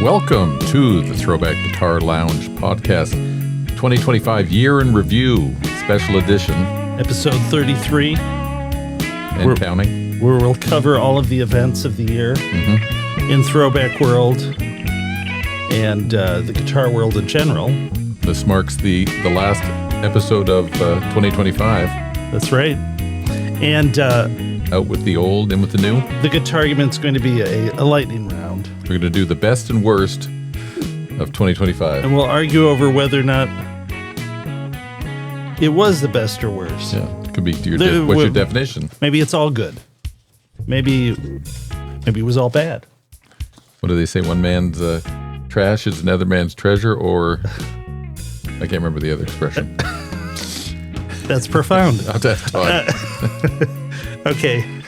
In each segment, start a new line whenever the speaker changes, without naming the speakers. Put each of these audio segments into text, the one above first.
Welcome to the ThroBak Guitar Lounge podcast, 2025 Year in Review, Special Edition.
Episode 33.
And counting.
Where we'll cover all of the events of the year in ThroBak world and the guitar world in general.
This marks the last episode of 2025.
That's right. And
out with the old, in with the new.
The Guitargument's going to be a lightning round.
We're going to do the best and worst of 2025.
And we'll argue over whether or not it was the best or worst.
Yeah, it could be what's your definition?
Maybe it's all good. Maybe it was all bad.
What do they say? One man's trash is another man's treasure, or I can't remember the other expression.
That's profound.
I'll have to
Okay.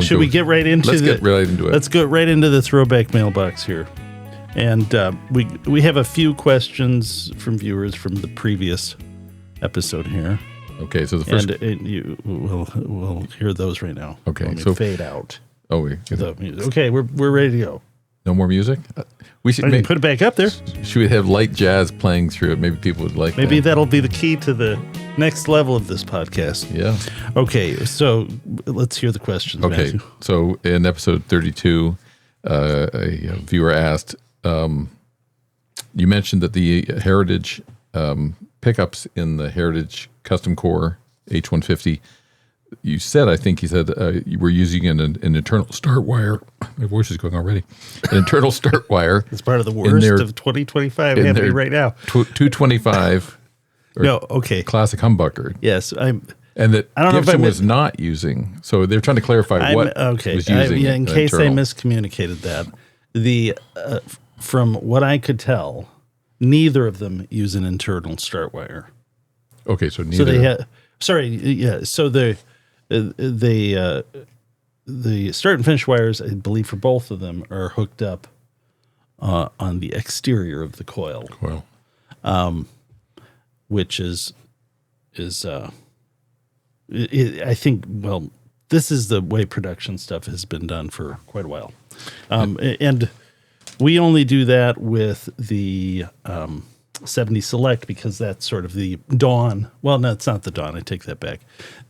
Should we get right into
Let's get right into it.
Let's go right into the ThroBak Mailbox here. And we have a few questions from viewers from the previous episode here.
Okay, so the first...
And we'll hear those right now.
Okay,
so fade out.
Oh, wait.
Okay, we're ready to go.
No more music? We should
put it back up there.
Should we have light jazz playing through it? Maybe people would like
Maybe that'll be the key to the next level of this podcast.
Yeah.
Okay, so let's hear the questions,
Okay,
Matthew.
So in episode 32, a viewer asked, you mentioned that the Heritage pickups in the Heritage Custom Core H150, you said you were using an internal start wire. My voice is going already. An internal start wire.
It's part of the worst of 2025 happening right now.
225.
No, okay.
Classic humbucker.
Yes,
and that Gibson was not using. So they're trying to clarify what was using.
In case I miscommunicated that, from what I could tell, neither of them use an internal start wire.
Okay, so neither.
So they had. Sorry, yeah. So the start and finish wires, I believe, for both of them are hooked up on the exterior of the coil. Which is I think, well, this is the way production stuff has been done for quite a while. And we only do that with the 70 Select because that's sort of the dawn. Well, no, it's not the dawn. I take that back.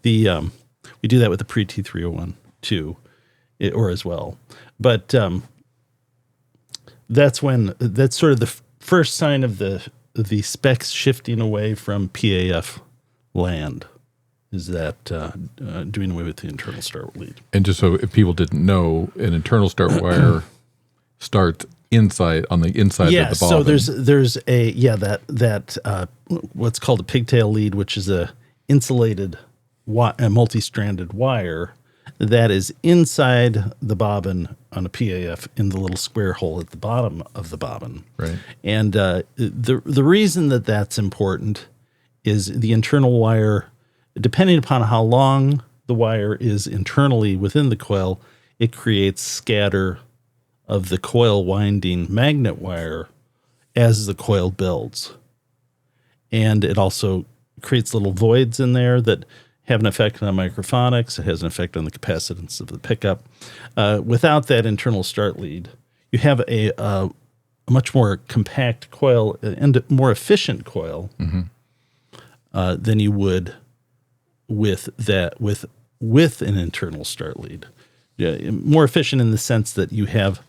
We do that with the pre-T301 too, or as well. But that's sort of the first sign of the specs shifting away from PAF land, is that doing away with the internal start lead. And just so if people didn't know, an internal start wire starts on the inside of the bobbin. So there's that what's called a pigtail lead, which is a insulated a multi-stranded wire that is inside the bobbin on a PAF in the little square hole at the bottom of the bobbin.
Right.
And the reason that that's important is the internal wire, depending upon how long the wire is internally within the coil, it creates scatter of the coil winding magnet wire as the coil builds. And it also creates little voids in there that have an effect on microphonics. It has an effect on the capacitance of the pickup. Without that internal start lead, you have a much more compact coil and a more efficient coil than you would with an internal start lead. Yeah, more efficient in the sense that you have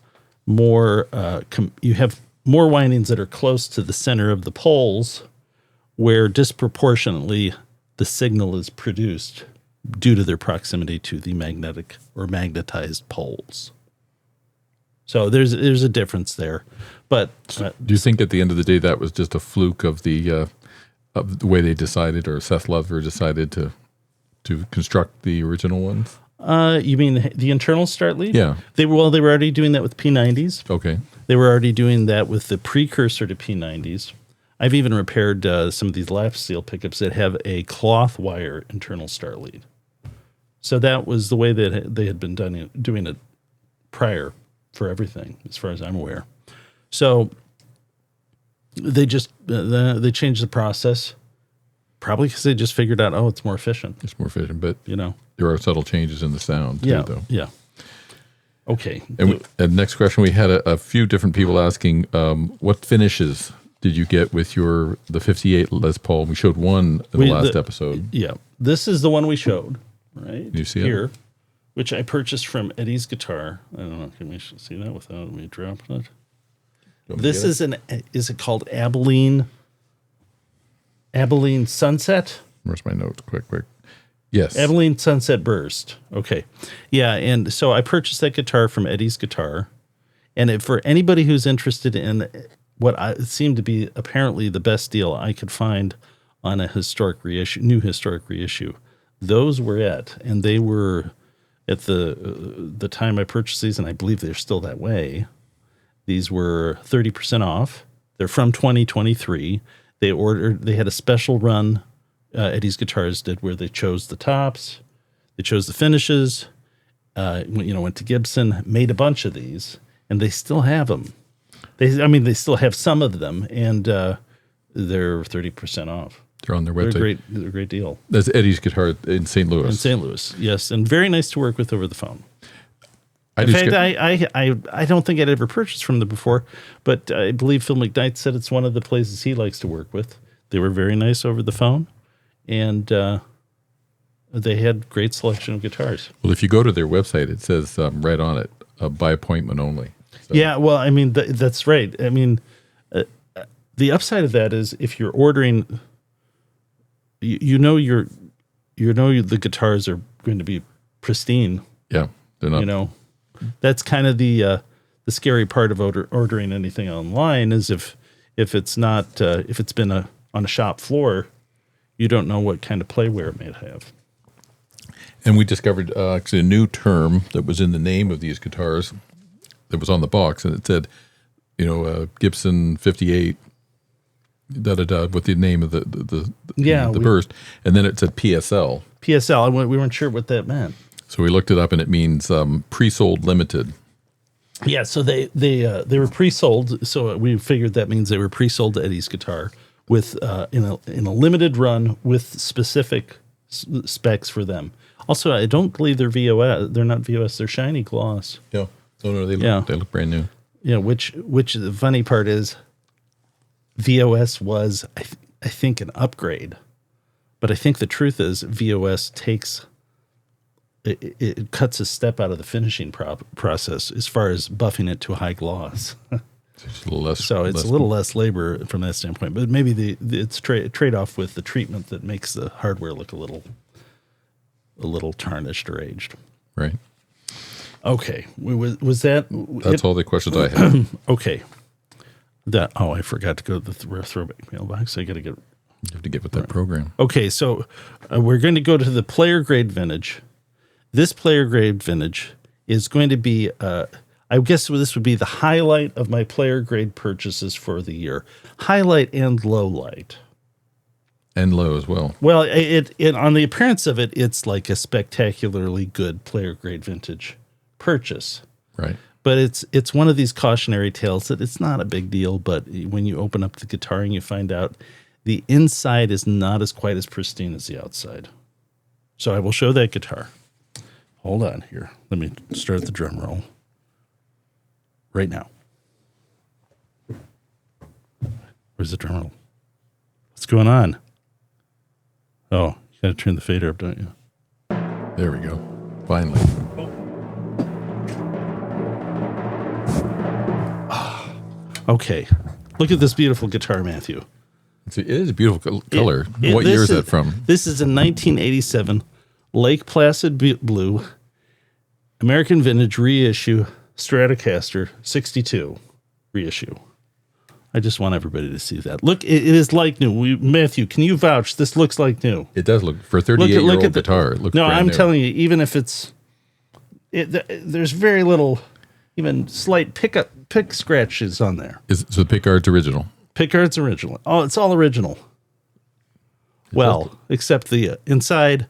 more windings that are close to the center of the poles, where disproportionately the signal is produced due to their proximity to the magnetic or magnetized poles. So there's a difference there. But
do you think at the end of the day that was just a fluke of the way they decided, or Seth Lover decided to construct the original ones?
You mean the internal start lead?
Yeah.
They were already doing that with P90s.
Okay.
They were already doing that with the precursor to P90s. I've even repaired some of these lap steel pickups that have a cloth wire internal start lead. So that was the way that they had been doing it prior for everything, as far as I'm aware. So they just they changed the process, probably because they just figured out, it's more efficient.
It's more efficient, but there are subtle changes in the sound too, though.
Yeah. Okay.
And next question, we had a few different people asking, what finishes did you get with the 58 Les Paul? We showed one in the last episode.
Yeah. This is the one we showed, right?
You see
here,
it?
which I purchased from Eddie's Guitar. I don't know. Can we see that without me dropping it? This is is it called Abilene Sunset?
Where's my notes? Quick. Yes.
Abilene Sunset Burst. Okay. Yeah. And so I purchased that guitar from Eddie's Guitar. And for anybody who's interested in what seemed to be apparently the best deal I could find on a new historic reissue, those were it. And they were at the time I purchased these, and I believe they're still that way. These were 30% off. They're from 2023. They had a special run. Eddie's Guitars did where they chose the tops, they chose the finishes, went to Gibson, made a bunch of these, and they still have them. They still have some of them, and they're 30% off.
They're on their website.
They're a great deal.
That's Eddie's Guitar in St. Louis.
In St. Louis, yes, and very nice to work with over the phone. I don't think I'd ever purchased from them before, but I believe Phil McKnight said it's one of the places he likes to work with. They were very nice over the phone, and they had great selection of guitars.
Well, if you go to their website, it says right on it, by appointment only. So.
Yeah, well, I mean, that's right. I mean, the upside of that is if you're ordering, the guitars are going to be pristine.
Yeah, they're not.
That's kind of the scary part of ordering anything online is if it's not if it's been on a shop floor, you don't know what kind of playware it may have.
And we discovered actually a new term that was in the name of these guitars that was on the box, and it said, Gibson 58, with the name of the burst, and then it said PSL.
PSL. We weren't sure what that meant.
So we looked it up, and it means pre-sold limited.
Yeah, so they were pre-sold. So we figured that means they were pre-sold to Eddie's Guitar with in a limited run with specific specs for them. Also, I don't believe they're VOS. They're not VOS. They're shiny gloss.
Yeah. No, they look brand new.
Yeah, which the funny part is, VOS was I think an upgrade, but I think the truth is VOS takes. It cuts a step out of the finishing process as far as buffing it to a high gloss.
It's a little less.
So it's a little less labor from that standpoint, but maybe it's trade off with the treatment that makes the hardware look a little tarnished or aged.
Right.
Okay. Was that?
That's all the questions I had.
Okay. I forgot to go to the ThroBak Mailbox. I got to get.
You have to get with that program.
Okay, so we're going to go to the player grade vintage. This player grade vintage is going to be, I guess this would be the highlight of my player grade purchases for the year. Highlight and low light.
And low as well.
Well, it on the appearance of it, it's like a spectacularly good player grade vintage purchase.
Right.
But it's one of these cautionary tales that it's not a big deal, but when you open up the guitar and you find out the inside is not quite as pristine as the outside. So I will show that guitar. Hold on here. Let me start the drum roll right now. Where's the drum roll? What's going on? Oh, you got to turn the fader up, don't you?
There we go. Finally.
Okay. Look at this beautiful guitar, Matthew.
It is a beautiful color. What year is that from?
This is a 1987 Lake Placid Blue American Vintage reissue Stratocaster 62 reissue. I just want everybody to see that. Look, it is like new. Matthew, can you vouch? This looks like new.
It does look, for a 38-year-old guitar, it looks brand new.
Telling you, even if there's very little, even slight pick scratches on there.
So the pickguard's original?
Pickguard's original. Oh, it's all original. Well, except the inside.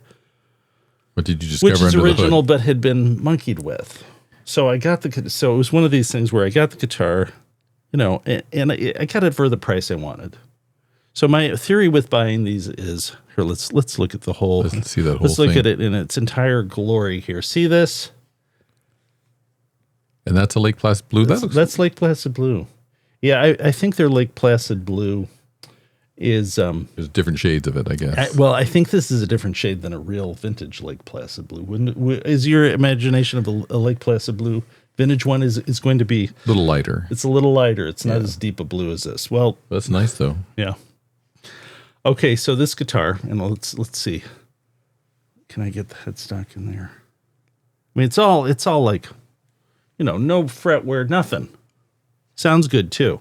What did you discover under the hood?
Which is original, but had been monkeyed with. So so it was one of these things where I got the guitar, and I got it for the price I wanted. So my theory with buying these is here. Let's look at the whole.
Let's see that whole.
Let's look at it in its entire glory here. See this?
And that's a Lake Placid blue.
That's Lake Placid blue. Yeah, I think their Lake Placid blue is
there's different shades of it, I guess.
I think this is a different shade than a real vintage Lake Placid blue. Is your imagination of a Lake Placid blue vintage one is going to be
a little lighter?
It's a little lighter. It's not as deep a blue as this. Well,
that's nice though.
Yeah. Okay, so this guitar, and let's see. Can I get the headstock in there? I mean, it's all like, no fretwear, nothing. Sounds good too.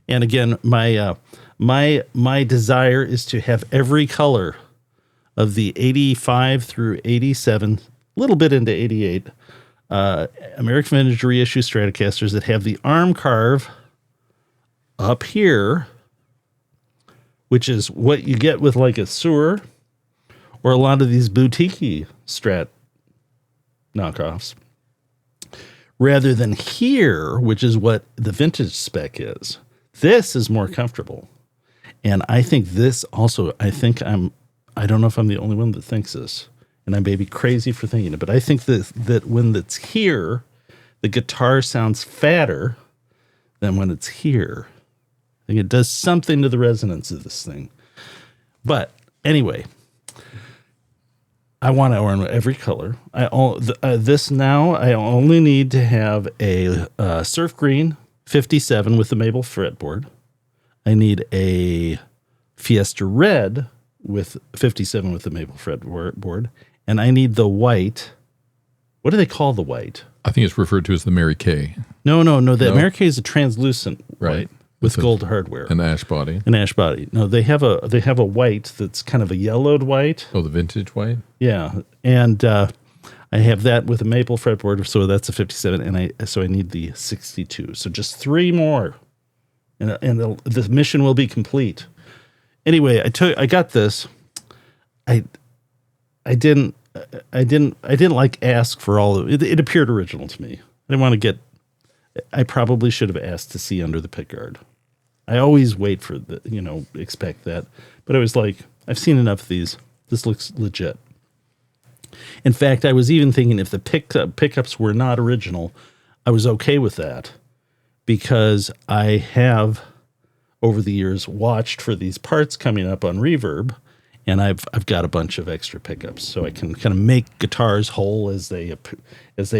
And again, my desire is to have every color of the 85 through 87, a little bit into 88, American Vintage Reissue Stratocasters that have the arm carve up here, which is what you get with like a Sewer or a lot of these boutique Strat knockoffs, rather than here, which is what the vintage spec is. This is more comfortable. And I think this also, I don't know if I'm the only one that thinks this, and I may be crazy for thinking it, but I think that when it's here, the guitar sounds fatter than when it's here. I think it does something to the resonance of this thing. But anyway, I want to orn every color. This now, I only need to have a surf green 57 with the maple fretboard. I need a Fiesta red with 57 with the maple fretboard, and I need the white. What do they call the white?
I think it's referred to as the Mary Kay.
No. The Mary Kay is a translucent white with gold hardware.
An ash body.
No, they have a white that's kind of a yellowed white.
Oh, the vintage white?
Yeah. And I have that with a maple fretboard, so that's a 57, and I need the 62. So just 3 more, and the mission will be complete. Anyway, I got this. I didn't like ask for all of it. It appeared original to me. I didn't want to get. I probably should have asked to see under the pickguard. I always wait for expect that, but I was like, I've seen enough of these. This looks legit. In fact, I was even thinking if the pickups were not original, I was okay with that, because I have over the years watched for these parts coming up on Reverb, and I've got a bunch of extra pickups, so I can kind of make guitars whole as they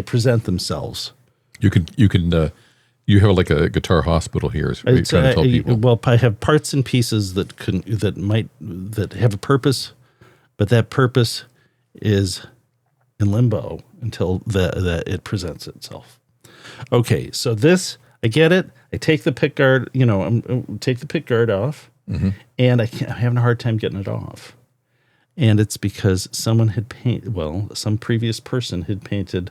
present themselves.
You have like a guitar hospital here. Is what you're trying to tell people.
Well, I have parts and pieces that have a purpose, but that purpose is in limbo until it presents itself. Okay, so this, I get it. I take the pickguard, take the pickguard off, and I'm having a hard time getting it off. And it's because someone had some previous person had painted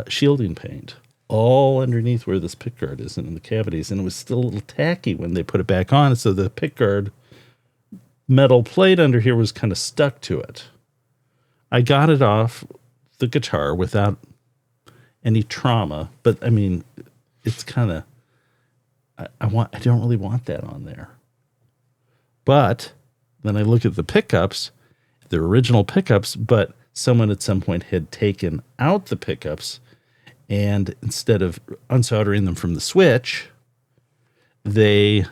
shielding paint all underneath where this pickguard is and in the cavities, and it was still a little tacky when they put it back on. So the pickguard metal plate under here was kind of stuck to it. I got it off the guitar without any trauma, but I mean, it's kind of, I don't really want that on there. But then I look at the pickups, they're original pickups, but someone at some point had taken out the pickups, and instead of unsoldering them from the switch, they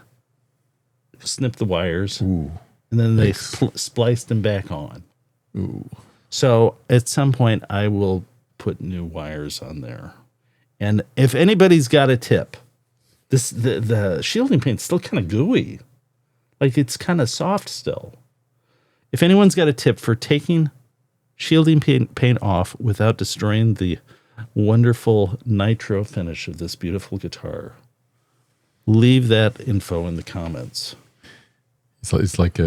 snipped the wires, and then they spliced them back on.
Ooh.
So at some point, I will put new wires on there. And if anybody's got a tip, the shielding paint's still kind of gooey. Like, it's kind of soft still. If anyone's got a tip for taking shielding paint off without destroying the wonderful nitro finish of this beautiful guitar, leave that info in the comments.
It's like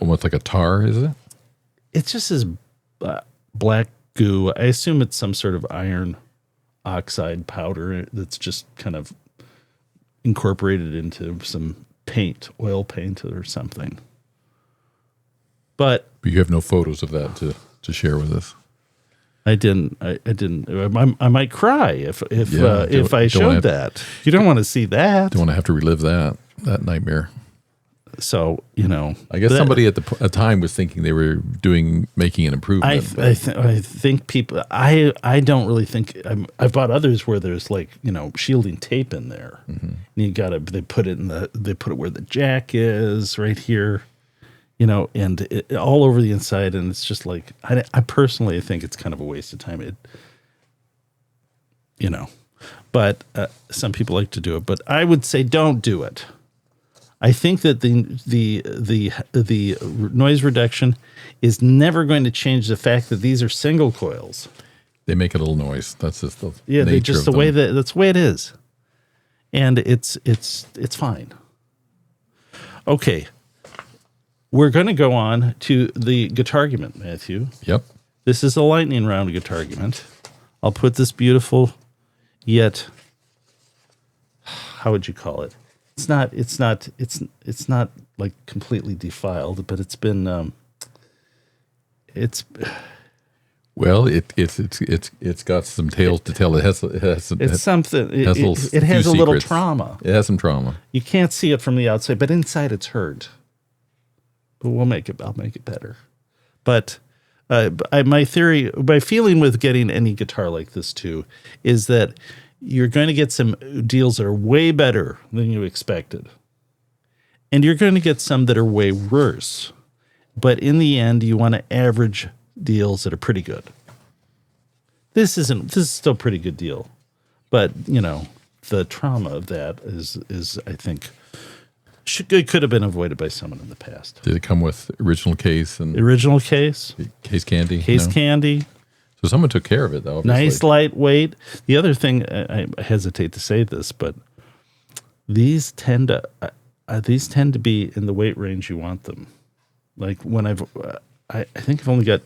almost like a tar, is it?
It's just this black goo. I assume it's some sort of iron oxide powder that's just kind of incorporated into some paint, oil paint or something. But
you have no photos of that to share with us.
I didn't. I might cry if I showed that. You don't want to see that.
Don't want to have to relive that nightmare.
So,
I guess somebody at the time was thinking they were making an improvement.
I think people, I don't really think, I've bought others where there's like, shielding tape in there. And they put it where the jack is right here, and all over the inside. And it's just like, I personally think it's kind of a waste of time. But some people like to do it, but I would say don't do it. I think that the noise reduction is never going to change the fact that these are single coils.
They make a little noise. That's just the
they're just that's the way it is, and it's fine. Okay, we're going to go on to the Guitargument, Matthew.
Yep.
This is a lightning round Guitargument. I'll put this beautiful, yet how would you call it? It's not like completely defiled, but it's been
well, it's got some tales to tell. It has some,
it has a little trauma.
It has some trauma.
You can't see it from the outside, but inside it's hurt. But I'll make it better. But my feeling with getting any guitar like this too is that you're going to get some deals that are way better than you expected. And you're going to get some that are way worse. But in the end, you want to average deals that are pretty good. This is still a pretty good deal. But, the trauma of that is I think, could have been avoided by someone in the past.
Did it come with original case?
Original case?
Case candy?
Candy.
So someone took care of it, though. Obviously.
Nice, lightweight. The other thing, I hesitate to say this, but these tend to be in the weight range you want them. Like when I think I've only got,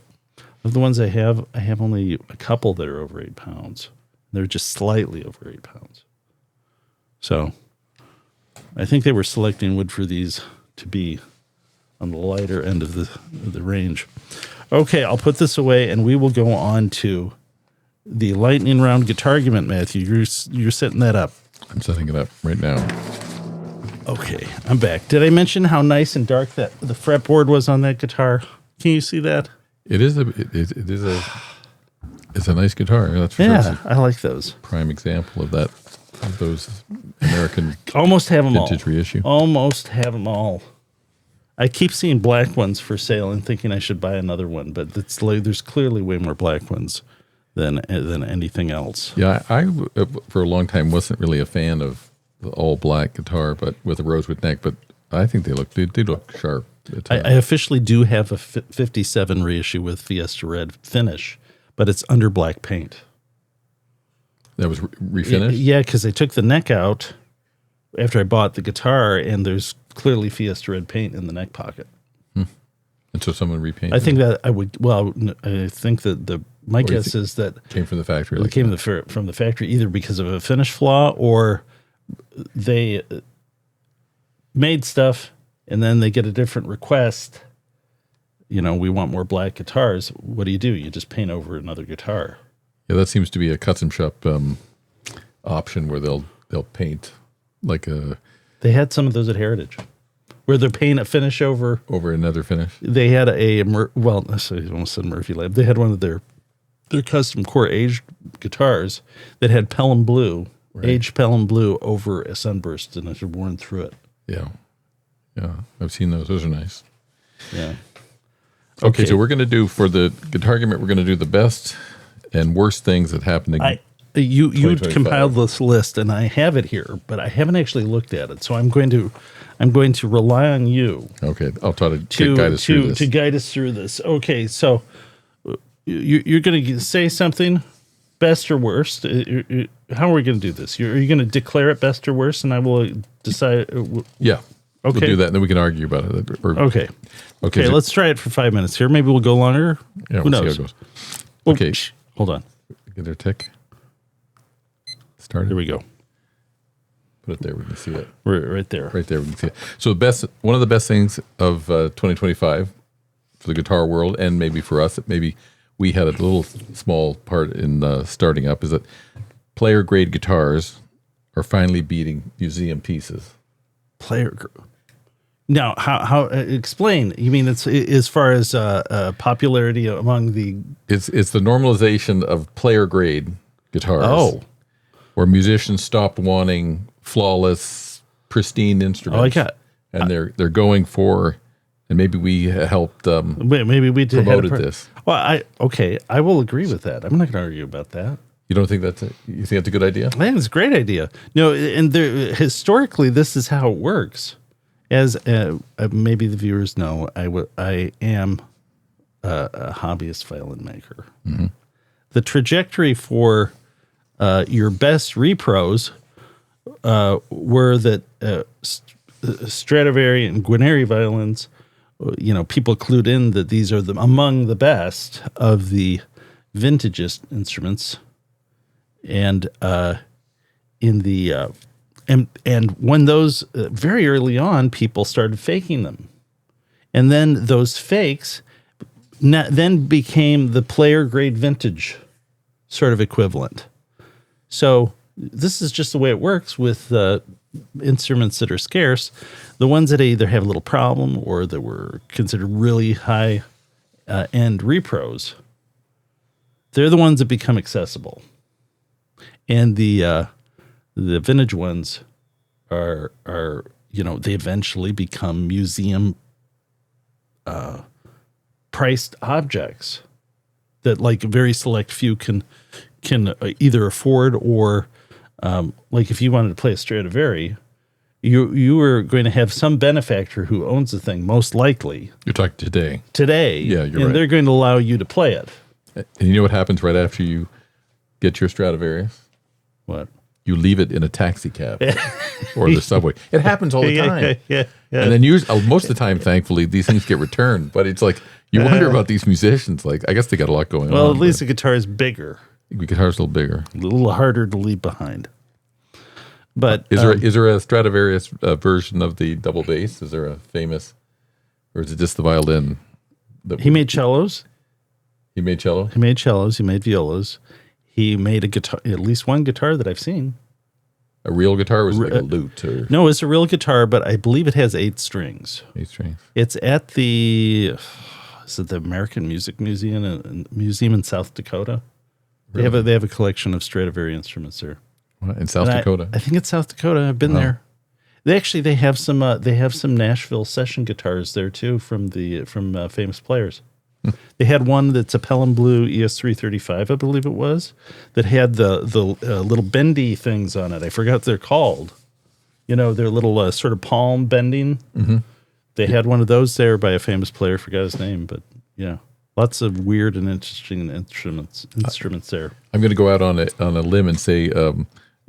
of the ones I have only a couple that are over 8 pounds. They're just slightly over 8 pounds. So I think they were selecting wood for these to be on the lighter end of the range. Okay, I'll put this away, and we will go on to the lightning round Guitargument, Matthew. You're setting that up.
I'm setting it up right now.
Okay, I'm back. Did I mention how nice and dark that the fretboard was on that guitar? Can you see that?
It's a nice guitar. That's for
sure. I like those.
Prime example of that. Of those American
almost have them
vintage
all.
Reissue.
Almost have them all. I keep seeing black ones for sale and thinking I should buy another one, but there's clearly way more black ones than anything else.
Yeah, I for a long time wasn't really a fan of the all black guitar, but with a rosewood neck. But I think they look sharp.
I officially do have a 57 reissue with Fiesta Red finish, but it's under black paint.
That was refinished?
Yeah, because they took the neck out after I bought the guitar, and there's clearly Fiesta Red paint in the neck pocket.
And so someone repainted.
I think that I think that my guess is that
came from the factory.
It came from the factory either because of a finish flaw or they made stuff and then they get a different request. We want more black guitars. What do? You just paint over another guitar.
Yeah, that seems to be a custom shop option where they'll paint like a.
They had some of those at Heritage, where they're paint a finish over
another finish.
They had I almost said Murphy Lab. They had one of their custom core aged guitars that had Pelham blue, aged Pelham blue over a sunburst, and it had worn through it.
Yeah, I've seen those. Those are nice.
Yeah.
Okay, so we're going to do for the Guitargument. We're going to do the best and worst things that happened in
you compiled this list, and I have it here, but I haven't actually looked at it. So I'm going to rely on you.
Okay, I'll try to guide us through this.
To guide us through this. Okay, so you're going to say something, best or worst. How are we going to do this? Are you going to declare it best or worst, and I will decide?
Yeah.
Okay.
We'll do that, and then we can argue about it.
Okay. So let's try it for 5 minutes here. Maybe we'll go longer.
Yeah,
Who knows?
See how it goes. Okay.
Hold on.
Get our tick. Started.
Here we go.
Put it there. We can see it.
Right there.
Right there. We can see it. So one of the best things of 2025 for the guitar world, and maybe for us, maybe we had a little small part in starting up, is that player grade guitars are finally beating museum pieces.
Now, how explain? You mean it's as far as popularity among the?
It's the normalization of player grade guitars.
Oh,
where musicians stopped wanting flawless, pristine instruments. And they're going for, and maybe we helped.
Maybe we
promoted this.
Well, I will agree with that. I'm not going to argue about that.
You don't think you think that's a good idea?
I think it's a great idea. No, and historically, this is how it works. As maybe the viewers know, I am a hobbyist violin maker. Mm-hmm. The trajectory for your best repros were that Stradivari and Guarneri violins, people clued in that these are among the best of the vintage instruments, and in the and when those very early on, people started faking them, and then those fakes then became the player grade vintage sort of equivalent. So this is just the way it works with instruments that are scarce. The ones that either have a little problem or that were considered really high end repros, they're the ones that become accessible. And the vintage ones are they eventually become museum priced objects that like a very select few can either afford or like if you wanted to play a Stradivari, you were going to have some benefactor who owns the thing, most likely.
You're talking today.
Yeah,
you're right.
They're going to allow you to play it.
And you know what happens right after you get your Stradivarius?
What?
You leave it in a taxi cab or the subway. It happens all the time.
Yeah.
And then most of the time, thankfully, these things get returned. But it's like you wonder about these musicians. Like, I guess they got a lot going on.
Well, at least the guitar is bigger.
The guitar's a little bigger.
A little harder to leave behind. But
is there a Stradivarius version of the double bass? Is there a famous, or is it just the violin?
He made cellos.
He made cello?
He made cellos. He made violas. He made a guitar, at least one guitar that I've seen.
A real guitar, or was it like a lute? Or?
No, it's a real guitar, but I believe it has 8 strings.
8 strings.
It's at the American Music Museum in South Dakota.
Really?
They have a collection of Stradivari instruments there.
What, in South Dakota?
I think it's South Dakota. I've been there. They have some Nashville session guitars there too from famous players. They had one that's a Pelham Blue ES335, I believe it was, that had the little bendy things on it. I forgot what they're called. Their little sort of palm bending. Mm-hmm. They had one of those there by a famous player. Forgot his name, but yeah, lots of weird and interesting instruments there. I'm
going to go out on a limb and say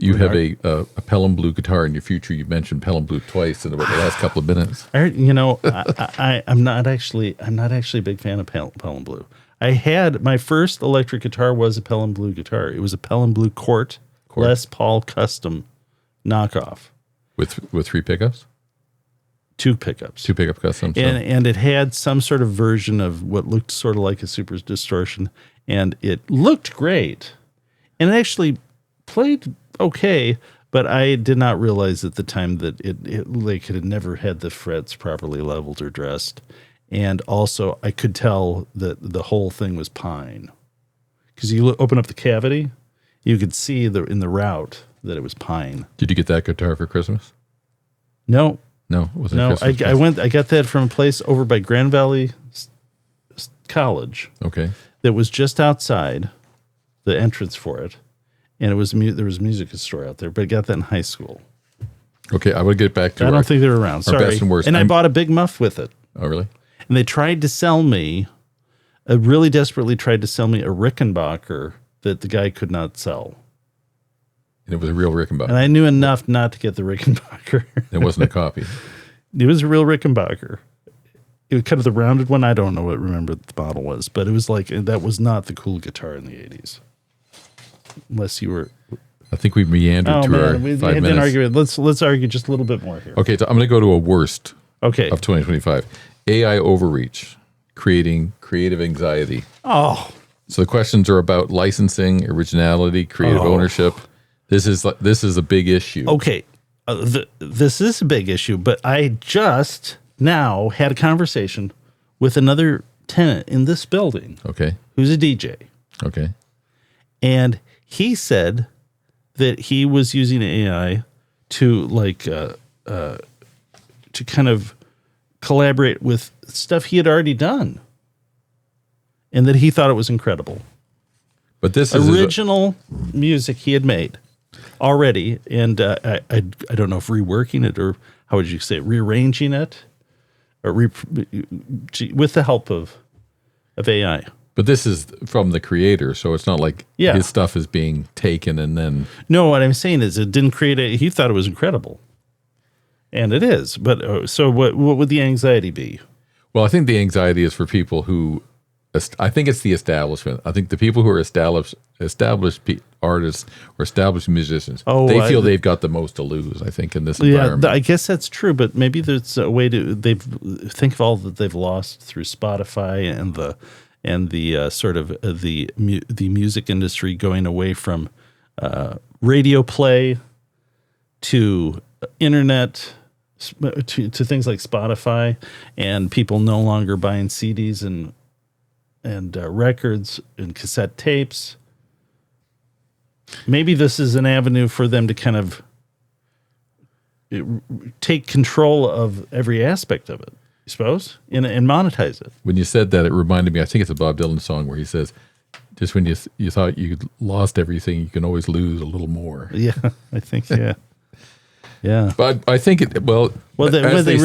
you have a Pelham Blue guitar in your future. You mentioned Pelham Blue twice in about the last couple of minutes.
I'm not actually a big fan of Pelham Blue. My first electric guitar was a Pelham Blue guitar. It was a Pelham Blue Court. Les Paul custom knockoff
with 3 pickups.
2 pickups.
2 pickup custom.
And it had some sort of version of what looked sort of like a super distortion, and it looked great, and it actually played okay, but I did not realize at the time that it had never had the frets properly leveled or dressed. And also I could tell that the whole thing was pine, because you open up the cavity, you could see in the route that it was pine.
Did you get that guitar for Christmas?
No,
it wasn't Christmas.
I got that from a place over by Grand Valley College.
Okay.
That was just outside the entrance for it. And there was a music store out there, but I got that in high school.
Okay, I would get back to.
I don't think they were around. Sorry.
Best and worst.
I bought a big muff with it.
Oh, really?
And they tried to sell me, really desperately tried to sell me a Rickenbacker that the guy could not sell.
And it was a real Rickenbacker.
And I knew enough not to get the Rickenbacker.
It wasn't a copy.
It was a real Rickenbacker. It was kind of the rounded one. I don't remember what the model was, but it was like, that was not the cool guitar in the 80s. Unless you were,
I think we meandered our 5 minutes.
Argue. Let's argue just a little bit more here.
Okay, so I'm going to go to a worst.
Okay.
Of 2025, AI overreach, creating creative anxiety.
Oh,
so the questions are about licensing, originality, creative ownership. This is a big issue.
Okay, this is a big issue, but I just now had a conversation with another tenant in this building.
Okay.
Who's a DJ.
Okay.
And he said that he was using AI to to kind of collaborate with stuff he had already done, and that he thought it was incredible.
But this is
original music he had made already, and I don't know if reworking it, or how would you say it, rearranging it, or with the help of AI.
But this is from the creator, so it's not like his stuff is being taken and then...
No, what I'm saying is it didn't create he thought it was incredible. And it is. But so what would the anxiety be?
Well, I think the anxiety is for people who... I think it's the establishment. I think the people who are established artists or established musicians, they feel they've got the most to lose, I think, in this environment.
Yeah, I guess that's true, but maybe there's a way to... think of all that they've lost through Spotify and the sort of the music industry going away from radio play to internet to things like Spotify, and people no longer buying CDs and records and cassette tapes. Maybe this is an avenue for them to kind of take control of every aspect of it, I suppose, and monetize it.
When you said that, it reminded me, I think it's a Bob Dylan song where he says, just when you thought you lost everything, you can always lose a little more.
Yeah, I think, yeah. Yeah.
But I think as they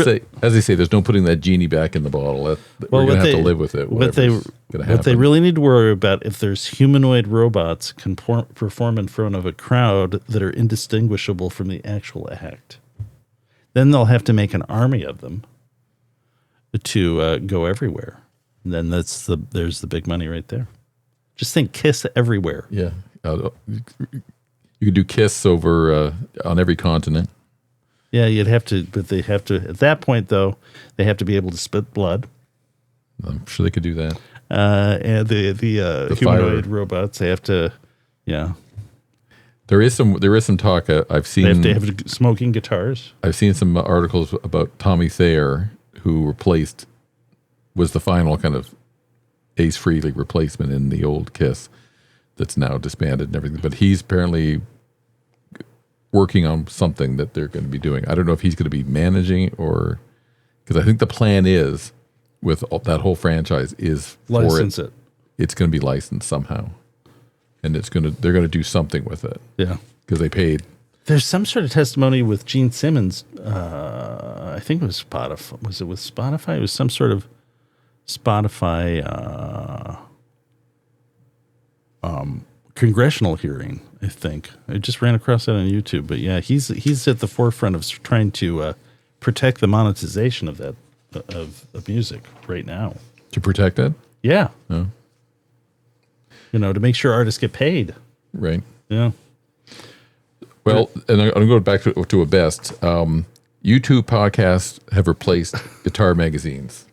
say, there's no putting that genie back in the bottle. We're going to have to live with it.
What they really need to worry about, if there's humanoid robots can perform in front of a crowd that are indistinguishable from the actual act, then they'll have to make an army of them to go everywhere. And then there's the big money right there. Just think Kiss everywhere.
Yeah. You could do Kiss over on every continent.
Yeah, you'd have to, but they have to, at that point, though, they have to be able to spit blood.
I'm sure they could do that.
And the humanoid robots, they have to, yeah.
There is some talk. I've seen.
They have smoking guitars.
I've seen some articles about Tommy Thayer, who was the final kind of Ace Frehley replacement in the old Kiss that's now disbanded and everything. But he's apparently working on something that they're going to be doing. I don't know if he's going to be managing or... Because I think the plan is, with that whole franchise, is
license it.
It's going to be licensed somehow. And they're going to do something with it.
Yeah.
Because they paid...
There's some sort of testimony with Gene Simmons. I think it was Spotify. Was it with Spotify? It was some sort of Spotify congressional hearing, I think. I just ran across that on YouTube. But yeah, he's at the forefront of trying to protect the monetization of that of music right now.
To protect it?
Yeah.
Oh.
To make sure artists get paid.
Right.
Yeah.
Well, and I'm going back to a best. YouTube podcasts have replaced guitar magazines.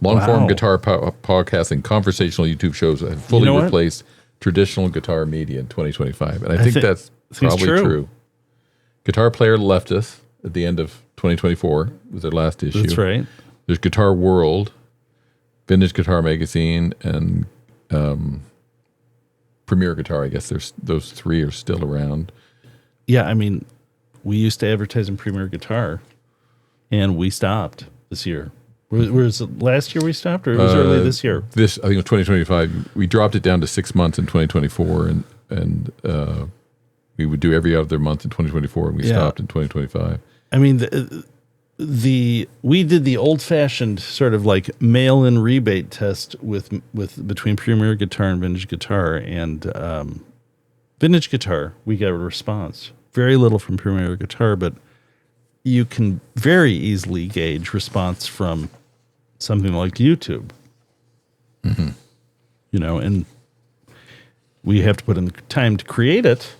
Long-form guitar podcasts and conversational YouTube shows have fully replaced traditional guitar media in 2025. And I think that's probably true. Guitar Player left us at the end of 2024. Was their last issue.
That's right.
There's Guitar World, Vintage Guitar Magazine, and Premier Guitar. I guess those three are still around.
Yeah, I mean, we used to advertise in Premier Guitar, and we stopped this year. Was it last year we stopped, or it was early this year?
I think it was 2025. We dropped it down to 6 months in 2024, and we would do every other month in 2024, and we stopped in 2025.
I mean, we did the old-fashioned sort of like mail-in rebate test with between Premier Guitar and Vintage Guitar, and Vintage Guitar, we got a response. Very little from Premier Guitar, but you can very easily gauge response from something like YouTube.
Mm-hmm.
And we have to put in the time to create it.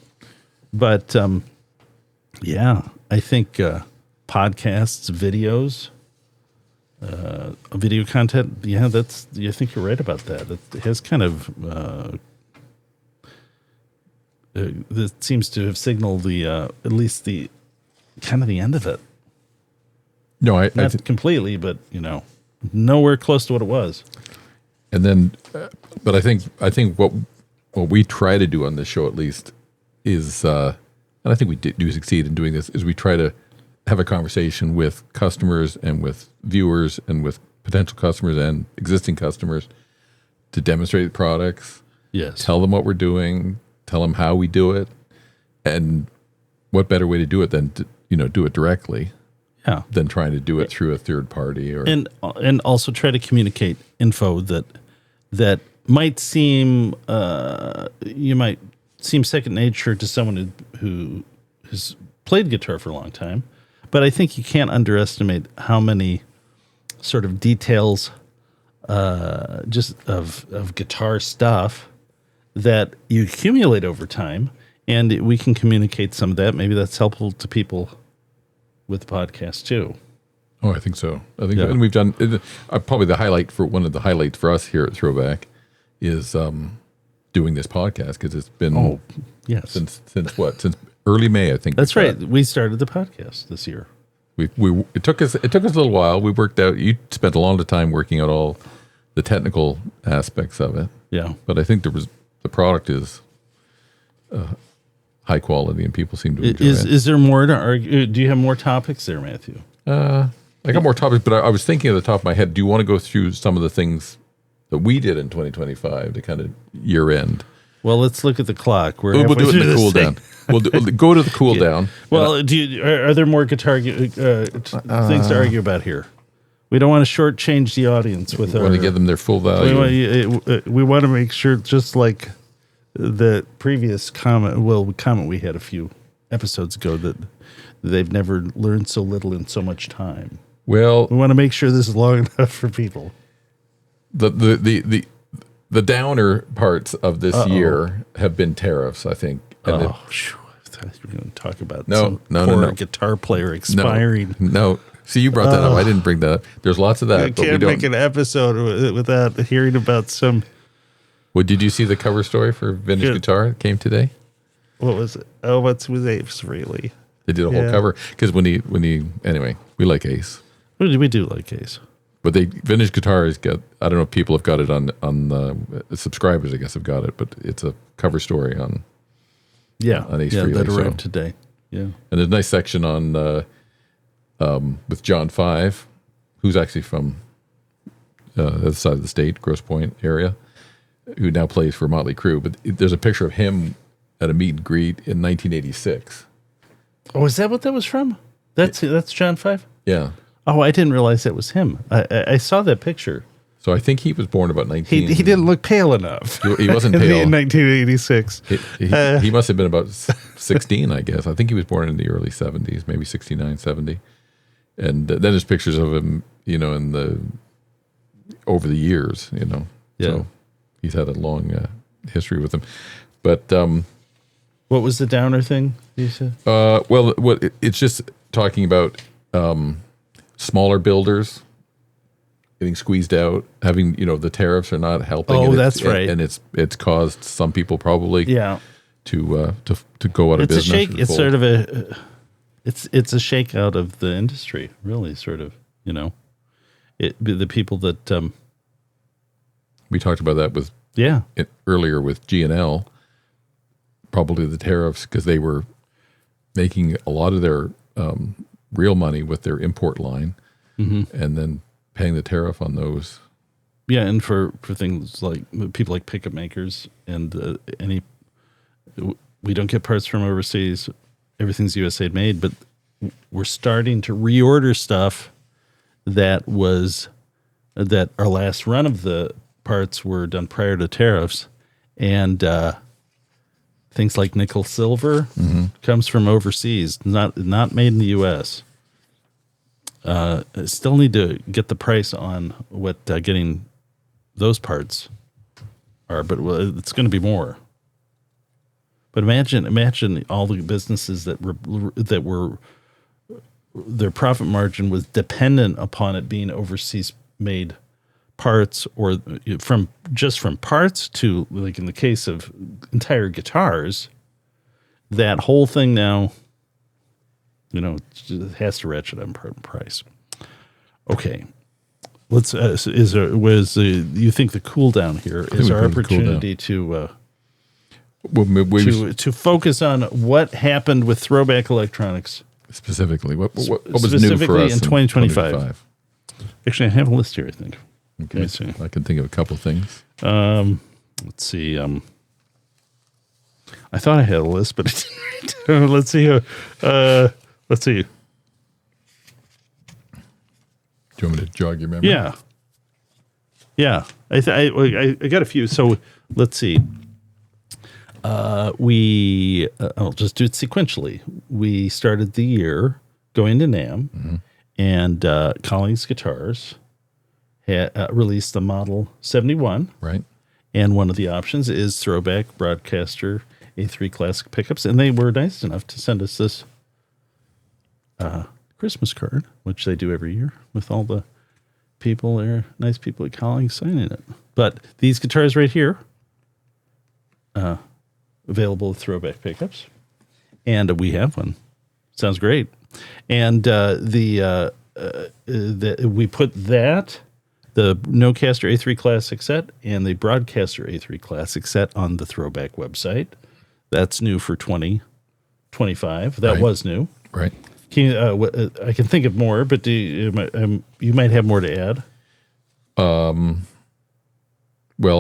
But, I think podcasts, videos, video content, I think you're right about that. It has kind of... that seems to have signaled at least the kind of the end of it.
No, I
Not completely, but nowhere close to what it was.
and then, but I think what we try to do on this show at least is, and I think we do succeed in doing this, is we try to have a conversation with customers and with viewers and with potential customers and existing customers to demonstrate the products.
Yes.
Tell them what we're doing, tell them how we do it, and what better way to do it than to, do it directly.
Yeah.
Than trying to do it through a third party
and also try to communicate info that might seem might seem second nature to someone who has played guitar for a long time, but I think you can't underestimate how many sort of details just of guitar stuff that you accumulate over time, and we can communicate some of that. Maybe that's helpful to people with the podcast too.
Oh, I think so. And we've done probably one of the highlights for us here at ThroBak is doing this podcast, because it's been since early May, I think.
That's right. We started the podcast this year.
It took us a little while. We worked out. You spent a lot of time working out all the technical aspects of it.
Yeah,
but I think the product is high quality, and people seem to enjoy it.
Is there more to argue? Do you have more topics there, Matthew?
I got more topics, but I was thinking at the top of my head, do you want to go through some of the things that we did in 2025 to kind of year end?
Well, let's look at the clock.
We'll do it in the cool down. We'll go to the cool down.
Well, are there more guitar things to argue about here? We don't want to shortchange the audience with
we want to give them their full value.
We want to make sure, just like the previous comment we had a few episodes ago, that they've never learned so little in so much time.
Well,
we want to make sure this is long enough for people.
The downer parts of this year have been tariffs, I think. And
I thought you were going to talk about
no
guitar player expiring.
No. See, you brought that up. I didn't bring that up. There's lots of that.
I can't make an episode without hearing about some.
Well, did you see the cover story for Vintage Guitar that came today?
What was it? Oh, what's with Ace, really?
They did a whole cover, because anyway, we like Ace.
We do like Ace.
But Vintage Guitar has got, I don't know if people have got it on the subscribers, I guess have got it, but it's a cover story on Ace Frehley.
That arrived today. Yeah.
And there's a nice section on with John 5, who's actually from the other side of the state, Grosse Pointe area, who now plays for Motley Crue. But there's a picture of him at a meet and greet in 1986.
Oh, is that what that was from? That's John 5?
Yeah.
Oh, I didn't realize that was him. I saw that picture.
So I think he was born about 19.
He didn't look pale enough.
He wasn't pale.
In 1986.
He must have been about 16, I guess. I think he was born in the early 70s, maybe 69, 70. And then there's pictures of him, over the years, Yeah. So he's had a long history with him. But
what was the downer thing you said?
Well, it's just talking about smaller builders getting squeezed out, having the tariffs are not helping.
Oh, that's right.
And it's caused some people probably to go out of business.
It's sort of it's a shakeout of the industry, really. Sort of, the people that
we talked about that with earlier with G&L. Probably the tariffs, because they were making a lot of their real money with their import line, and then paying the tariff on those.
Yeah, and for things like people like pickup makers and we don't get parts from overseas. Everything's USA made, but we're starting to reorder stuff that our last run of the parts were done prior to tariffs, and things like nickel silver comes from overseas, not made in the U.S. Still need to get the price on what getting those parts are, but it's going to be more. But imagine all the businesses that were their profit margin was dependent upon it being overseas made parts, or from parts to, like in the case of entire guitars, that whole thing now, it has to ratchet up in price. Okay. Let's. You think the cool down here is our opportunity to focus on what happened with ThroBak Electronics
specifically? What was new
specifically
for us
in 2025? Actually, I have a list here. I think.
Okay. Let me see. I can think of a couple things.
Let's see. I thought I had a list, but it didn't. Let's see. Let's see.
Do you want me to jog your memory?
Yeah. Yeah. I got a few. So let's see. I'll just do it sequentially. We started the year going to NAMM, and Collings Guitars had released the Model 71.
Right.
And one of the options is ThroBak Broadcaster A3 Classic pickups. And they were nice enough to send us this Christmas card, which they do every year with all the people there, nice people at Collings signing it. But these guitars right here, available with ThroBak pickups, and we have one. Sounds great. And we put that, the Nocaster A3 Classic set and the Broadcaster A3 Classic set on the ThroBak website. That's new for 2025. That was new.
Right.
I can think of more, but you might have more to add.
Well,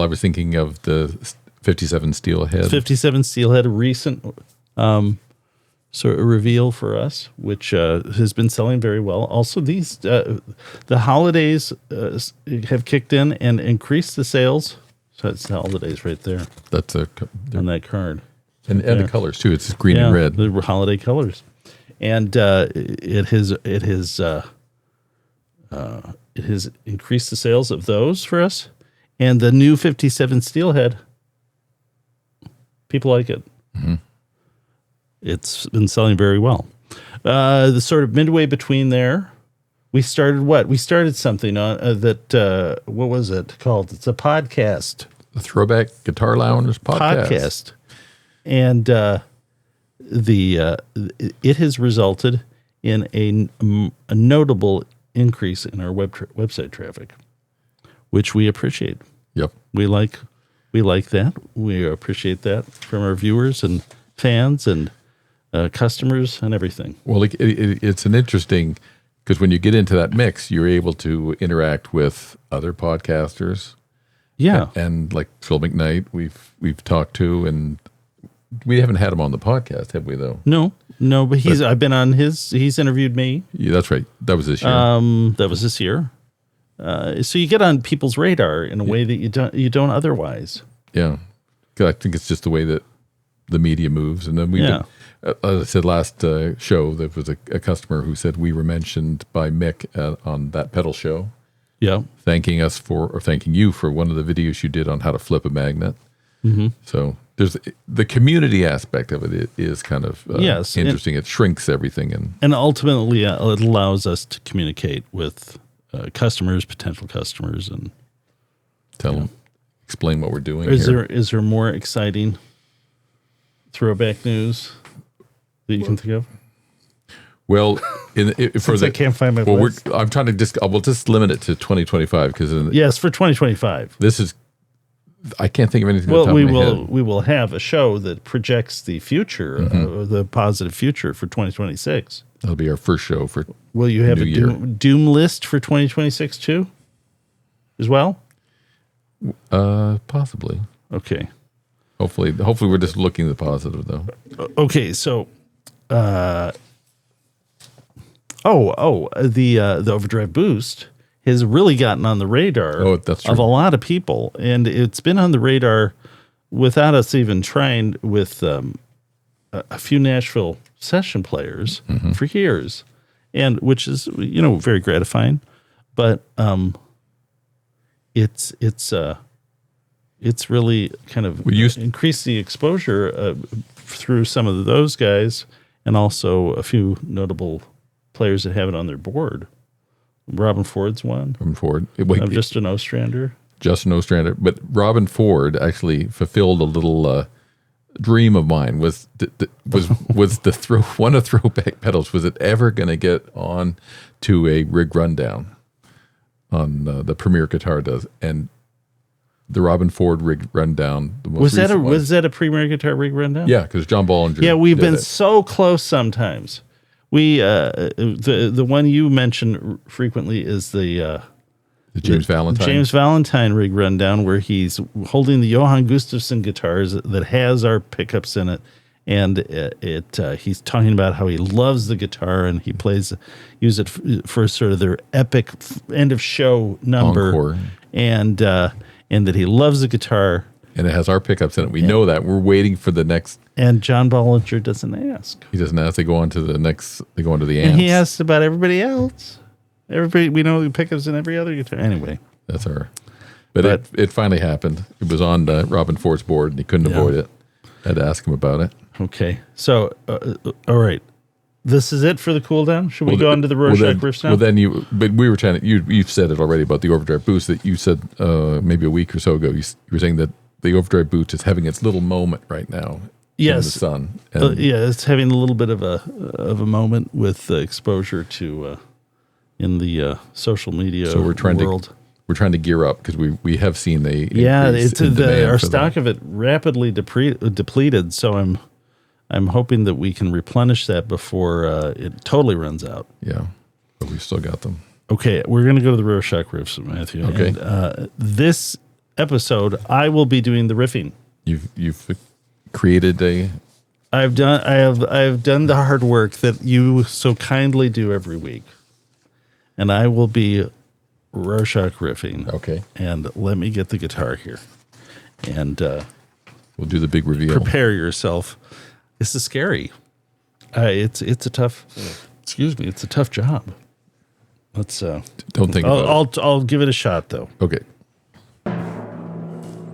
I was thinking of the 57 SteelHead.
57 SteelHead, a recent sort of reveal for us, which has been selling very well. Also, these the holidays have kicked in and increased the sales. So it's the holidays right there.
That's on
that card,
and the colors too. It's green and red.
The holiday colors, and it has increased the sales of those for us. And the new 57 SteelHead, people like it. Mm-hmm. It's been selling very well. The sort of midway between there, we started what? We started something on that. What was it called? It's a podcast.
The ThroBak Guitar Lounge podcast.
And it has resulted in a notable increase in our website traffic, which we appreciate.
Yep.
We like that. We appreciate that from our viewers and fans and customers and everything.
Well, it's an interesting, because when you get into that mix, you're able to interact with other podcasters.
Yeah.
And like Phil McKnight, we've talked to, and we haven't had him on the podcast, have we, though?
No, but I've been on he's interviewed me.
Yeah, that's right. That was this year.
That was this year. So you get on people's radar in a way that you don't otherwise.
Yeah. I think it's just the way that the media moves. And then as I said last show, there was a customer who said we were mentioned by Mick on that pedal show.
Yeah.
Thanking you for one of the videos you did on how to flip a magnet. Mm-hmm. So there's the community aspect of it is kind of interesting. It shrinks everything. And
ultimately it allows us to communicate with customers, potential customers, and
tell them, explain what we're doing.
Is there more exciting ThroBak news that you can think of?
Well,
I can't find my list.
I'm trying to we'll just limit it to 2025 because
for 2025.
This is I can't think of anything.
Well, we will have a show that projects the future, the positive future for 2026.
That'll be our first show for.
Will you have a doom list for 2026 too, as well?
Possibly.
Okay.
Hopefully we're just looking at the positive though.
Okay, so, the overdrive boost has really gotten on the radar of a lot of people, and it's been on the radar without us even trying with a few Nashville session players for years, and which is very gratifying, but it's really kind of increased the exposure through some of those guys, and also a few notable players that have it on their board. Robin Ford's one.
Robin Ford.
Just an Ostrander.
But Robin Ford actually fulfilled a little dream of mine. Was one of ThroBak pedals? Was it ever going to get on to a rig rundown? the Premier guitar does, and the Robin Ford rig rundown. The most
Was that a Premier Guitar rig rundown?
Yeah, because John Bollinger.
Yeah, we've been
it.
so close sometimes. We the one you mention frequently is the
James
Valentine rig rundown, where he's holding the Johann Gustafsson guitars that has our pickups in it, and he's talking about how he loves the guitar and he use it for sort of their epic end of show number,
Encore.
and that he loves the guitar.
And it has our pickups in it. We know that. We're waiting for the next.
And John Bollinger doesn't ask.
He doesn't ask. They go on to the next. They go on to the amps.
And he asks about everybody else. Everybody, we know the pickups in every other guitar. Anyway.
That's our. But it finally happened. It was on Robin Ford's board, and he couldn't avoid it. I had to ask him about it.
Okay. So, all right. This is it for the cool down? Should we go on to the Rorschach Riffs now?
Well, then but we were trying to, you've said it already about the overdrive boost that you said maybe a week or so ago. You were saying that the overdrive boost is having its little moment right now in the sun. And
it's having a little bit of a moment with exposure to in the social media
so we're trying
world.
We're trying to gear up because we have seen
our stock of it rapidly depleted. So I'm hoping that we can replenish that before it totally runs out.
Yeah, but we've still got them.
Okay, we're going to go to the Rorschach Riffs, Matthew.
Okay.
And, this episode, I will be doing the riffing.
You've created a.
I have done the hard work that you so kindly do every week, and I will be Rorschach riffing.
Okay.
And let me get the guitar here, and
we'll do the big reveal.
Prepare yourself. This is scary. It's a tough. Excuse me. It's a tough job. Let's.
Don't think about
it. I'll give it a shot though.
Okay.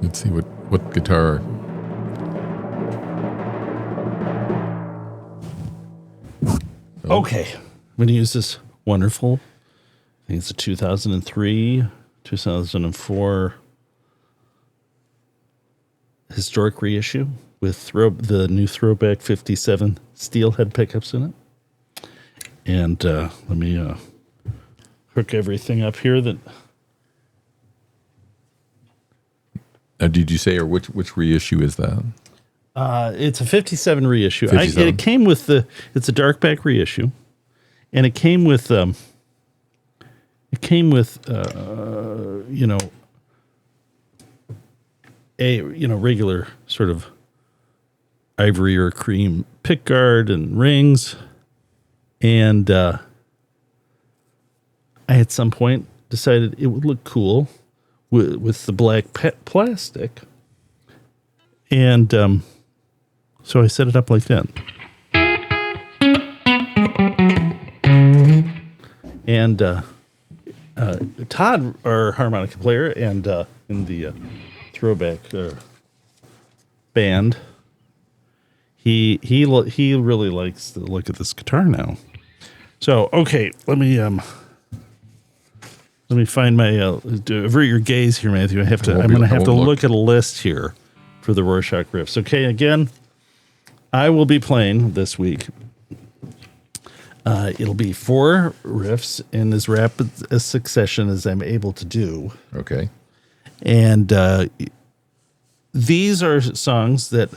Let's see what guitar.
Okay. I'm going to use this wonderful. I think it's a 2003, 2004 historic reissue with the new ThroBak 57 SteelHead pickups in it. And let me hook everything up here.
Did you say, or which reissue is that?
It's a 57 reissue.
57.
It came with it's a darkback reissue, and it came with a regular sort of ivory or cream pickguard and rings, and I at some point decided it would look cool with the black plastic, and so I set it up like that. And Todd, our harmonica player, and in the ThroBak band, he really likes the look of this guitar now. So okay, let me find my avert your gaze here, Matthew. I'm going to have to look at a list here for the Rorschach Riffs. Okay, again, I will be playing this week. It'll be 4 riffs in as rapid a succession as I'm able to do.
Okay.
And these are songs that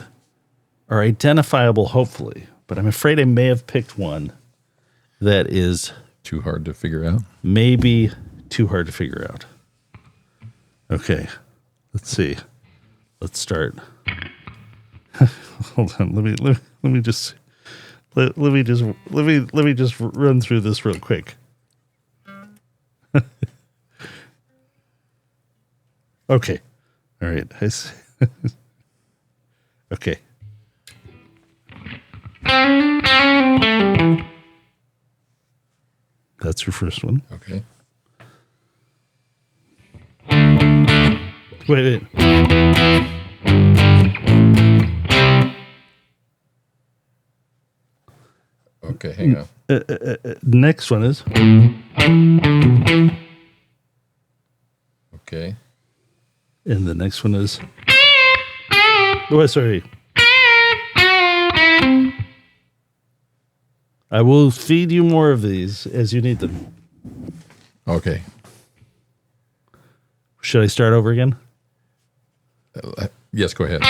are identifiable, hopefully, but I'm afraid I may have picked one that is
too hard to figure out.
Maybe too hard to figure out. Okay, let's see. Let's start. Hold on. Let me just run through this real quick. Okay. All right. Okay. That's your first one.
Okay.
Wait.
Okay, hang on.
Next one is.
Okay.
And the next one is. Oh, sorry. I will feed you more of these as you need them.
Okay.
Should I start over again?
Yes, go ahead.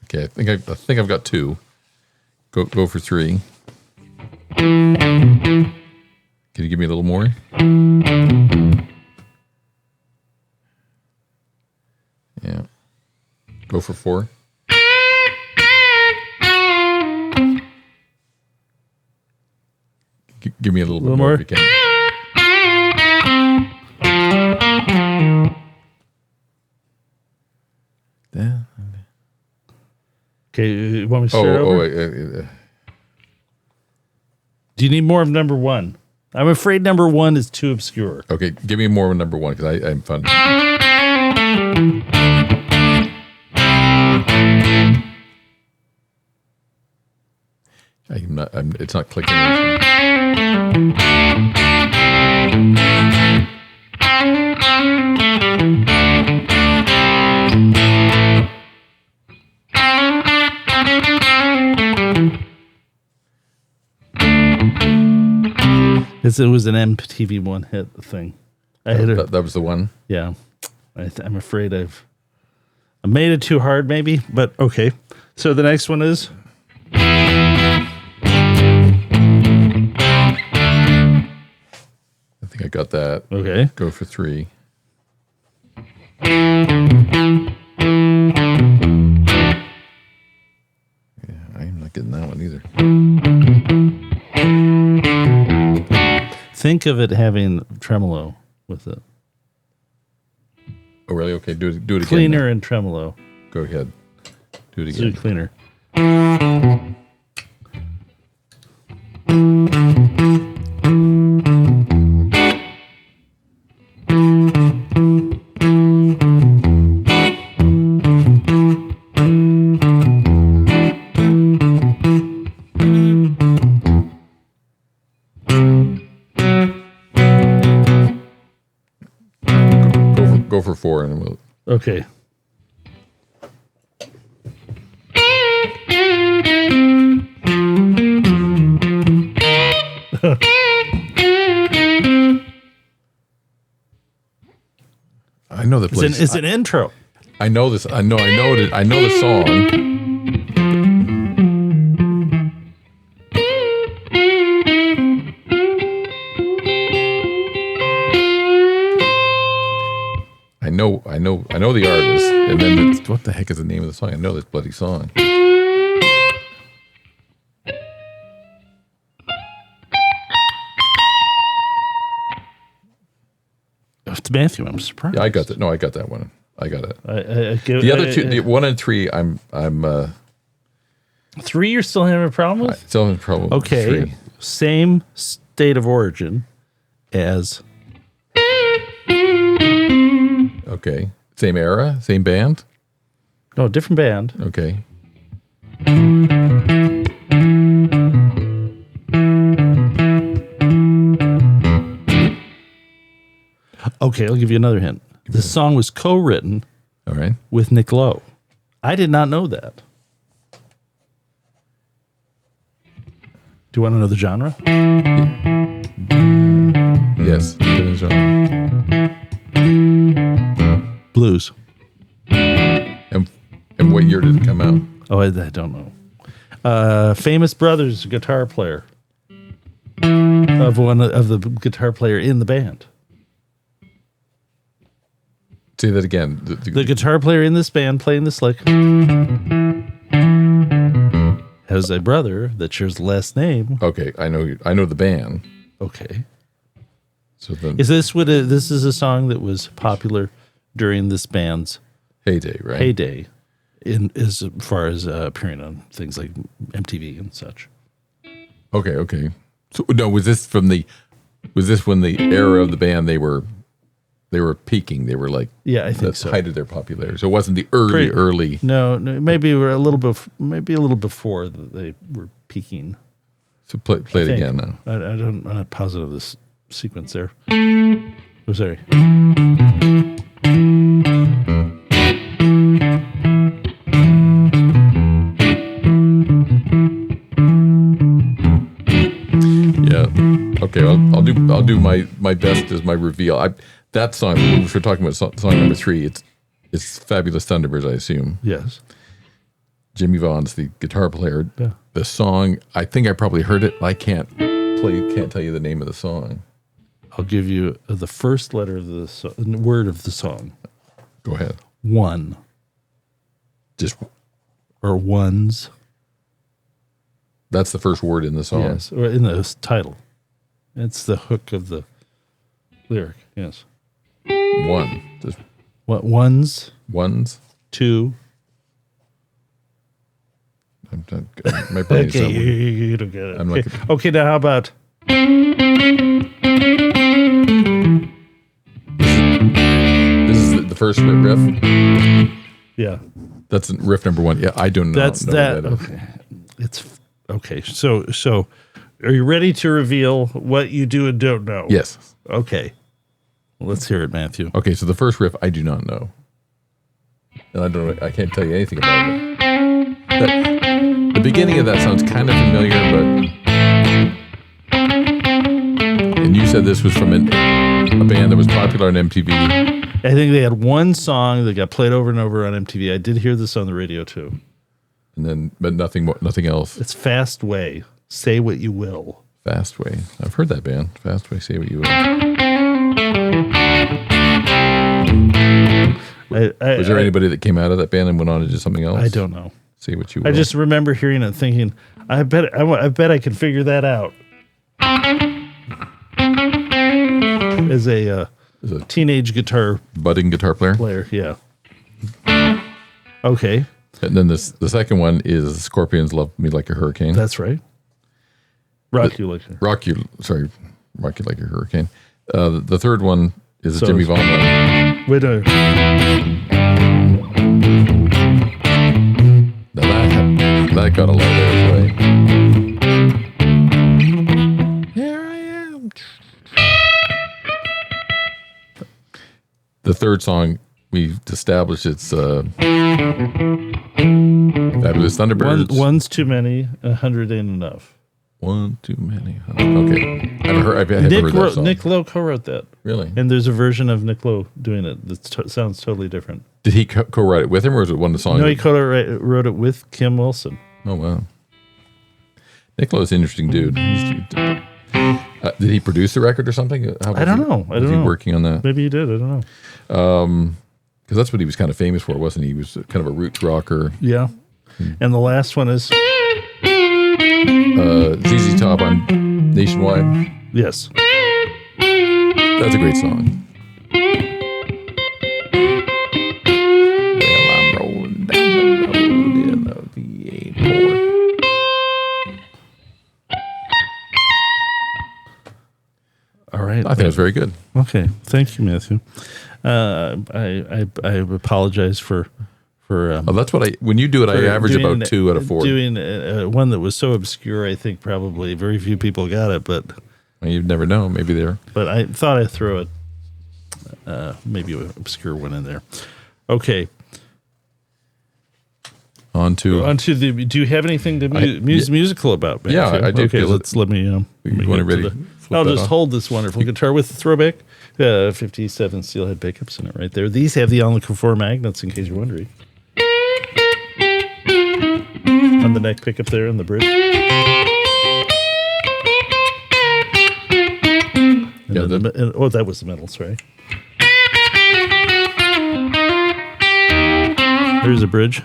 Okay, I think I've got 2. Go for 3. Can you give me a little more? Yeah. Go for 4. Give me a little bit more if you can.
Okay, you want me to start over? Do you need more of number 1? I'm afraid number 1 is too obscure.
Okay, give me more of number 1 because I'm fun. It's not clicking.
It was an MTV one hit thing.
That was the one?
Yeah. I'm afraid I made it too hard maybe, but okay. So the next one is...
I think I got that.
Okay.
Go for 3. Yeah, I'm not getting that one either.
Think of it having tremolo with it.
Oh, really? Okay, do it again.
Cleaner and tremolo.
Go ahead. Do it
Do
again.
it cleaner.
Go for 4 and we'll...
Okay.
I know the place.
It's an intro.
I know this. I know it. I know the song. I know the artist, and then what the heck is the name of the song? I know this bloody song.
It's Matthew. I'm surprised.
Yeah, I got that. No, I got that one. I got it.
The
other two, the 1 and 3, I'm
3 you're still having a problem with?
still having a problem.
Okay.
With 3.
Same state of origin as...
Okay. Same era, same band.
No, different band.
Okay.
Okay, I'll give you another hint. This song was co-written
All right.
with Nick Lowe. I did not know that. Do you want to know the genre?
Yes.
Blues.
And what year did it come out?
Oh, I don't know. Famous Brothers guitar player. Of one of the guitar player in the band.
Say that again.
The guitar player in this band playing this lick has a brother that shares the last name.
Okay, I know the band.
Okay.
So then
Is this this is a song that was popular during this band's
heyday, right?
heyday, as far as appearing on things like MTV and such.
Okay. So no, was this when the era of the band they were peaking? They were like
Yeah, I think
the
so.
height of their popularity. So it wasn't the early.
No, maybe we're a little before they were peaking.
So play it again now.
I'm not positive of this sequence there. Oh, sorry.
I'll do my best as my reveal. That song, if we're talking about song number 3, it's Fabulous Thunderbirds, I assume.
Yes.
Jimmy Vaughan's the guitar player.
Yeah.
The song, I think I probably heard it. I can't tell you the name of the song.
I'll give you the first letter of the word of the song.
Go ahead.
One.
Just
or ones.
That's the first word in the song.
Yes, or in the title. It's the hook of the lyric. Yes.
One. Just
what ones?
Ones.
Two.
My brain's
okay, you don't get it.
Okay.
Okay, now how about?
This is the first riff.
Yeah.
That's riff number 1. Yeah, I don't know.
That's that. Okay. It's okay. So, are you ready to reveal what you do and don't know?
Yes.
Okay. Well, let's hear it, Matthew.
Okay, so the first riff I do not know, and I can't tell you anything about it. The beginning of that sounds kind of familiar, and you said this was from a band that was popular on MTV.
I think they had one song that got played over and over on MTV. I did hear this on the radio too.
But nothing else.
It's Fast Way. Say What You Will.
Fast Way. I've heard that band. Fast Way. Say What You Will. Was there anybody that came out of that band and went on to do something else?
I don't know.
Say What You Will.
I just remember hearing it, thinking, I bet I can figure that out. As a teenage
budding guitar player.
Yeah. Okay.
And then the second one is Scorpions Love Me Like a Hurricane.
That's right. Rock You Like a Hurricane.
The third one is a Jimmy Vaughan one.
Wait a
Now that got a lot of airplay. Here I am. The third song, we've established it's Fabulous Thunderbirds.
One's too many, 100 ain't enough.
One too many. Okay. I've heard that song.
Nick Lowe co-wrote that.
Really?
And there's a version of Nick Lowe doing it that sounds totally different.
Did he co-write it with him, or was it one of the songs?
No, he co-wrote it with Kim Wilson.
Oh, wow. Nick Lowe's an interesting dude. Did he produce the record or something?
I don't know.
Was he working on that?
Maybe he did. I don't know.
Because that's what he was kind of famous for, wasn't he? He was kind of a roots rocker.
Yeah. And the last one is
ZZ Top on Nationwide.
Yes.
That's a great song. Well, I'm rolling down the road in a V8 Ford.
All right.
I think it was very good.
Okay. Thank you, Matthew. I apologize for
that's what when you do it, I average about 2 out of 4.
Doing one that was so obscure, I think probably very few people got it, but
you'd never know. Maybe there.
But I thought I'd throw it, maybe an obscure one in there. Okay.
On to
the. Do you have anything to musical about? Matthew?
Yeah, I do.
Okay, let me.
You want to ready?
I'll just hold this wonderful guitar with the ThroBak 57 SteelHead pickups in it right there. These have the Alnico 4 magnets, in case you're wondering. On the neck pickup there in the bridge. That was the metals, right? There's a bridge.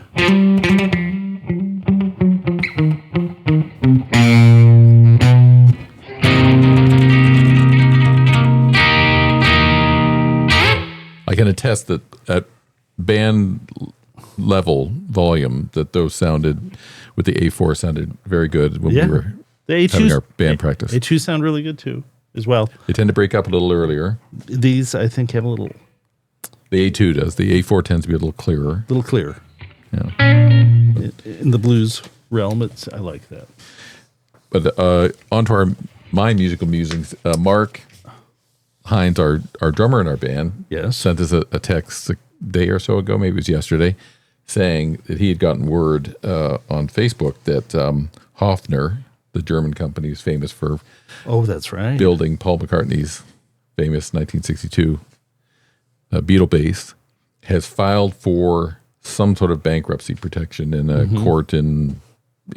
I can attest that at band level volume that those sounded with the A4 sounded very good when we were having our band practice.
A2 sound really good too, as well.
They tend to break up a little earlier.
These, I think, have a little.
The A2 does. The A4 tends to be a little clearer. Yeah.
In the blues realm, I like that.
But on to my musical musings. Mark Hines, our drummer in our band, sent us a text a day or so ago, maybe it was yesterday, saying that he had gotten word on Facebook that Hofner, the German company is famous for
Oh, that's right.
building Paul McCartney's famous 1962 Beatle bass, has filed for some sort of bankruptcy protection in a court in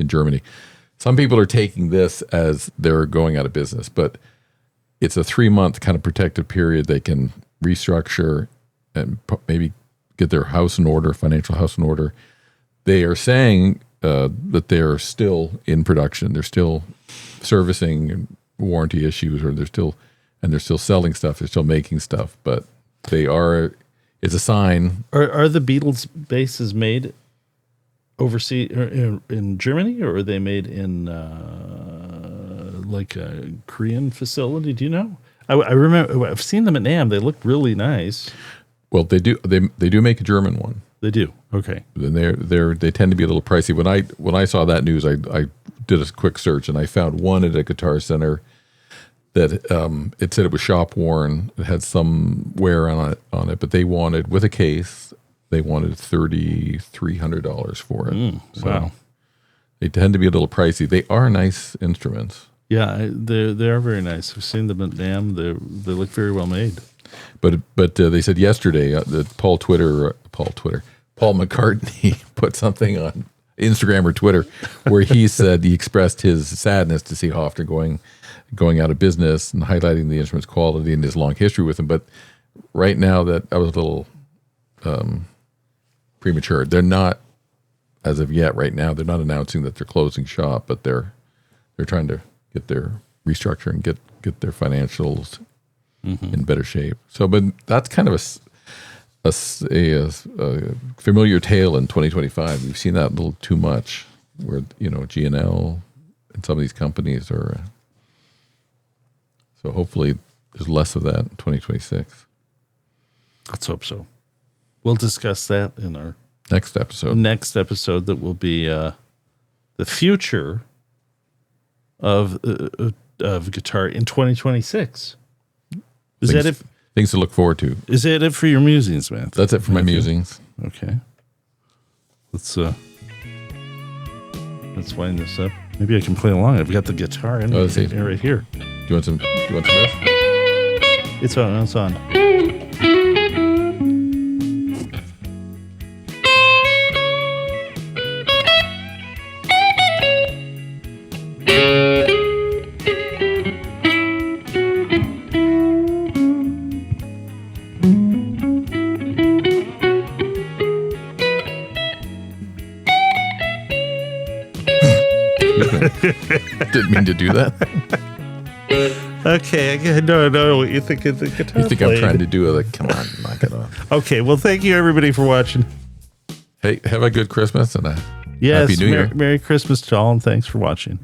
Germany. Some people are taking this as they're going out of business, but it's a 3-month kind of protective period. They can restructure and maybe get their house in order, financial house in order. They are saying that they're still in production. They're still servicing warranty issues, or they're still selling stuff. They're still making stuff, but they are. It's a sign.
Are the Beatles basses made overseas in Germany, or are they made in like a Korean facility? Do you know? I remember I've seen them at NAMM. They look really nice.
Well, they do. They do make a German one.
They do. Okay.
Then they tend to be a little pricey. When I saw that news, I did a quick search and I found one at a Guitar Center that it said it was shop worn. It had some wear on it, but they wanted, with a case, they wanted $3,300 for it.
Wow.
They tend to be a little pricey. They are nice instruments.
Yeah, they are very nice. I've seen them at NAMM. They look very well made.
But they said yesterday that Paul McCartney put something on Instagram or Twitter where he said he expressed his sadness to see Hofner going out of business and highlighting the instrument's quality and his long history with him. But right now that was a little premature. They're not, as of yet, right now, they're not announcing that they're closing shop, but they're trying to get their restructure and get their financials in better shape. So, but that's kind of a familiar tale in 2025. We've seen that a little too much, where G&L and some of these companies are. So hopefully, there's less of that in 2026.
Let's hope so. We'll discuss that in our
next episode.
That will be the future of guitar in 2026.
Things to look forward to.
Is that it for your musings, man?
That's it for my musings.
Okay. Let's wind this up. Maybe I can play along. I've got the guitar in right here.
Do you want some this?
It's on. It's on.
Didn't mean to do that.
Okay, no. You think the guitar?
You think I'm trying to do it? Come on, knock it off.
Okay, well, thank you everybody for watching.
Hey, have a good Christmas and a
Happy
New Year.
Merry Christmas to all, and thanks for watching.